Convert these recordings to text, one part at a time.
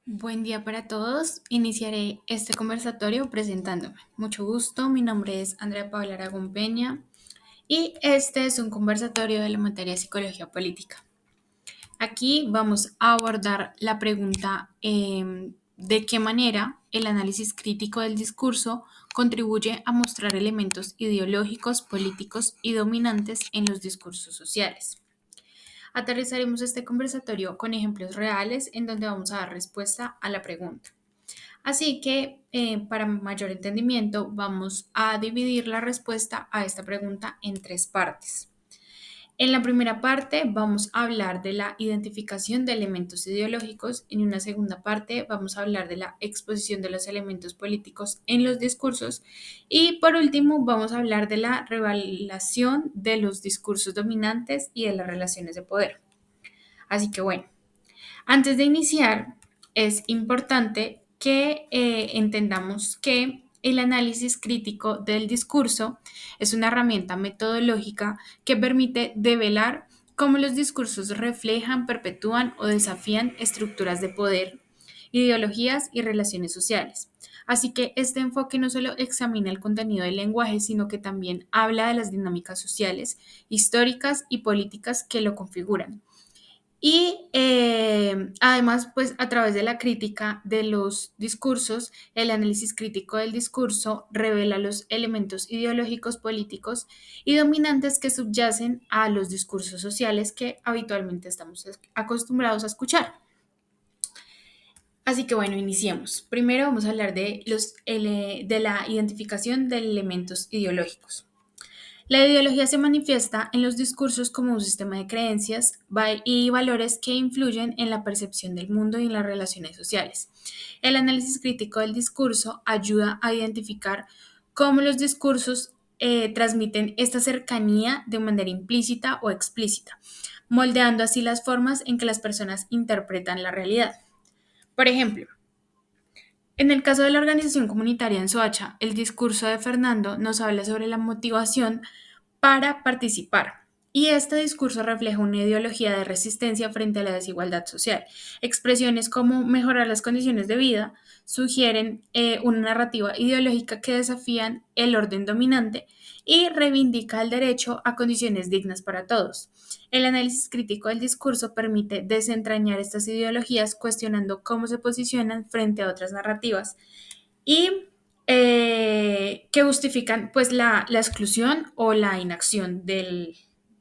Buen día para todos. Iniciaré este conversatorio presentándome. Mucho gusto, mi nombre es Andrea Paula Aragón Peña y este es un conversatorio de la materia de Psicología Política. Aquí vamos a abordar la pregunta de qué manera el análisis crítico del discurso contribuye a mostrar elementos ideológicos, políticos y dominantes en los discursos sociales. Aterrizaremos este conversatorio con ejemplos reales en donde vamos a dar respuesta a la pregunta. Así que, para mayor entendimiento, vamos a dividir la respuesta a esta pregunta en tres partes. En la primera parte vamos a hablar de la identificación de elementos ideológicos. En una segunda parte vamos a hablar de la exposición de los elementos políticos en los discursos. Y por último vamos a hablar de la revelación de los discursos dominantes y de las relaciones de poder. Así que bueno, antes de iniciar, es importante que entendamos que el análisis crítico del discurso es una herramienta metodológica que permite develar cómo los discursos reflejan, perpetúan o desafían estructuras de poder, ideologías y relaciones sociales. Así que este enfoque no solo examina el contenido del lenguaje, sino que también habla de las dinámicas sociales, históricas y políticas que lo configuran. Y además, pues a través de la crítica de los discursos, el análisis crítico del discurso revela los elementos ideológicos, políticos y dominantes que subyacen a los discursos sociales que habitualmente estamos acostumbrados a escuchar. Así que bueno, iniciemos. Primero vamos a hablar de la identificación de elementos ideológicos. La ideología se manifiesta en los discursos como un sistema de creencias y valores que influyen en la percepción del mundo y en las relaciones sociales. El análisis crítico del discurso ayuda a identificar cómo los discursos transmiten esta cercanía de manera implícita o explícita, moldeando así las formas en que las personas interpretan la realidad. Por ejemplo, en el caso de la organización comunitaria en Soacha, el discurso de Fernando nos habla sobre la motivación para participar. Y este discurso refleja una ideología de resistencia frente a la desigualdad social. Expresiones como mejorar las condiciones de vida sugieren una narrativa ideológica que desafían el orden dominante y reivindica el derecho a condiciones dignas para todos. El análisis crítico del discurso permite desentrañar estas ideologías cuestionando cómo se posicionan frente a otras narrativas y que justifican pues la exclusión o la inacción sí,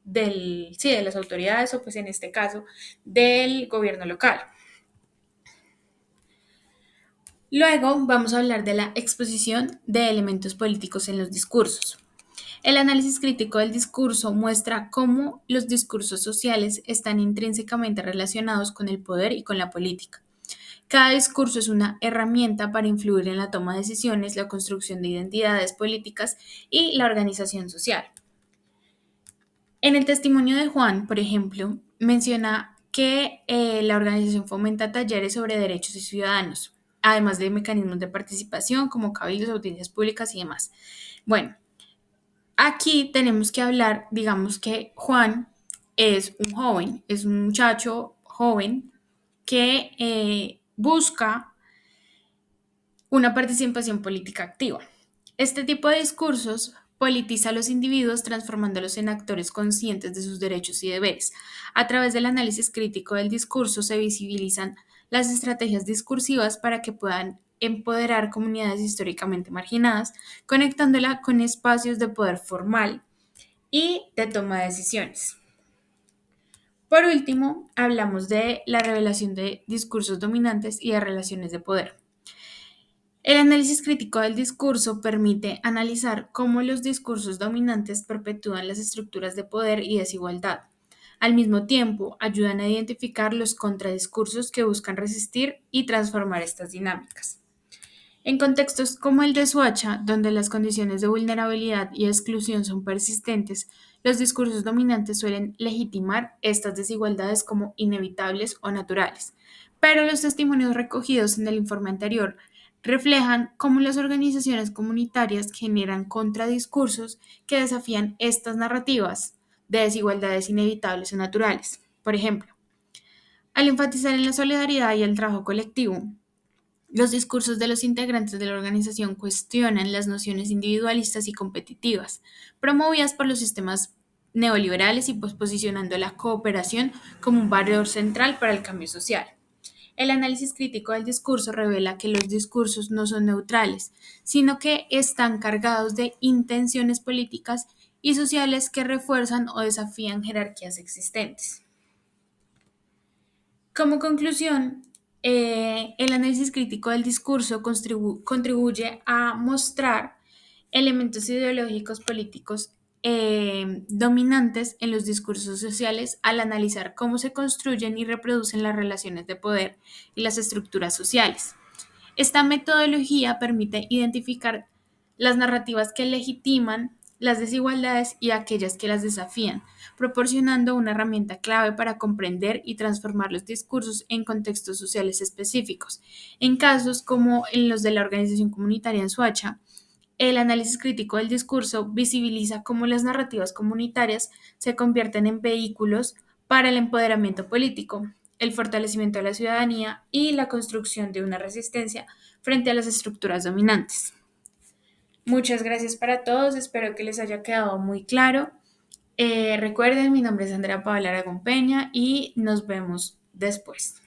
de las autoridades o pues en este caso del gobierno local. Luego vamos a hablar de la exposición de elementos políticos en los discursos. El análisis crítico del discurso muestra cómo los discursos sociales están intrínsecamente relacionados con el poder y con la política. Cada discurso es una herramienta para influir en la toma de decisiones, la construcción de identidades políticas y la organización social. En el testimonio de Juan, por ejemplo, menciona que la organización fomenta talleres sobre derechos y ciudadanos, además de mecanismos de participación como cabildos, audiencias públicas y demás. Bueno, aquí tenemos que hablar, digamos que Juan es un joven, es un muchacho joven que busca una participación política activa. Este tipo de discursos politiza a los individuos transformándolos en actores conscientes de sus derechos y deberes. A través del análisis crítico del discurso se visibilizan las estrategias discursivas para que puedan empoderar comunidades históricamente marginadas, conectándola con espacios de poder formal y de toma de decisiones. Por último, hablamos de la revelación de discursos dominantes y de relaciones de poder. El análisis crítico del discurso permite analizar cómo los discursos dominantes perpetúan las estructuras de poder y desigualdad. Al mismo tiempo, ayudan a identificar los contradiscursos que buscan resistir y transformar estas dinámicas. En contextos como el de Suacha, donde las condiciones de vulnerabilidad y exclusión son persistentes, los discursos dominantes suelen legitimar estas desigualdades como inevitables o naturales. Pero los testimonios recogidos en el informe anterior reflejan cómo las organizaciones comunitarias generan contradiscursos que desafían estas narrativas de desigualdades inevitables o naturales. Por ejemplo, Al enfatizar en la solidaridad y el trabajo colectivo, los discursos de los integrantes de la organización cuestionan las nociones individualistas y competitivas, promovidas por los sistemas neoliberales y pues posicionando la cooperación como un valor central para el cambio social. El análisis crítico del discurso revela que los discursos no son neutrales, sino que están cargados de intenciones políticas y sociales que refuerzan o desafían jerarquías existentes. Como conclusión, el análisis crítico del discurso contribuye a mostrar elementos ideológicos políticos dominantes en los discursos sociales al analizar cómo se construyen y reproducen las relaciones de poder y las estructuras sociales. Esta metodología permite identificar las narrativas que legitiman las desigualdades y aquellas que las desafían, proporcionando una herramienta clave para comprender y transformar los discursos en contextos sociales específicos. En casos como en los de la organización comunitaria en Suacha, el análisis crítico del discurso visibiliza cómo las narrativas comunitarias se convierten en vehículos para el empoderamiento político, el fortalecimiento de la ciudadanía y la construcción de una resistencia frente a las estructuras dominantes. Muchas gracias para todos, espero que les haya quedado muy claro. Recuerden, mi nombre es Andrea Paola Aragón Peña y nos vemos después.